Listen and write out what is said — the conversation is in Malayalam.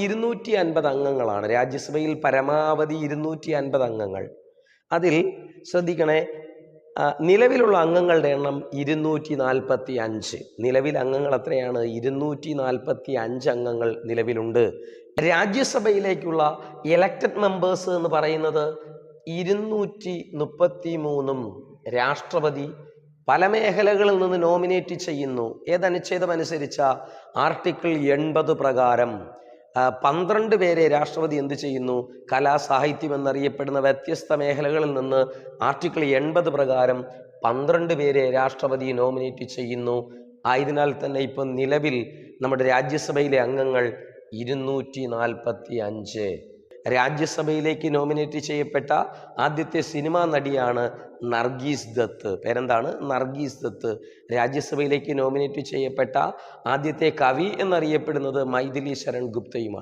250 അംഗങ്ങളാണ് രാജ്യസഭയിൽ. പരമാവധി 250 അംഗങ്ങൾ. അതിൽ ശ്രദ്ധിക്കണേ, നിലവിലുള്ള അംഗങ്ങളുടെ എണ്ണം 245. നിലവിൽ അംഗങ്ങൾ എത്രയാണ്? 245 അംഗങ്ങൾ നിലവിലുണ്ട്. രാജ്യസഭയിലേക്കുള്ള എലക്റ്റഡ് മെമ്പേഴ്സ് എന്ന് പറയുന്നത് 233. രാഷ്ട്രപതി പല മേഖലകളിൽ നിന്ന് നോമിനേറ്റ് ചെയ്യുന്നു. ഏതനുച്ഛേദം അനുസരിച്ച? ആർട്ടിക്കിൾ 80 പ്രകാരം 12 പേരെ രാഷ്ട്രപതി എന്ത് ചെയ്യുന്നു? കലാസാഹിത്യം എന്നറിയപ്പെടുന്ന വ്യത്യസ്ത മേഖലകളിൽ നിന്ന് ആർട്ടിക്കിൾ 80 പ്രകാരം 12 പേരെ രാഷ്ട്രപതി നോമിനേറ്റ് ചെയ്യുന്നു. ആയതിനാൽ തന്നെ ഇപ്പം നിലവിൽ നമ്മുടെ രാജ്യസഭയിലെ അംഗങ്ങൾ 245. രാജ്യസഭയിലേക്ക് നോമിനേറ്റ് ചെയ്യപ്പെട്ട ആദ്യത്തെ സിനിമാ നടിയാണ് നർഗീസ് ദത്ത്. പേരെന്താണ്? നർഗീസ് ദത്ത്. രാജ്യസഭയിലേക്ക് നോമിനേറ്റ് ചെയ്യപ്പെട്ട ആദ്യത്തെ കവി എന്നറിയപ്പെടുന്നത് മൈഥിലി ശരൺ ഗുപ്തയുമാണ്.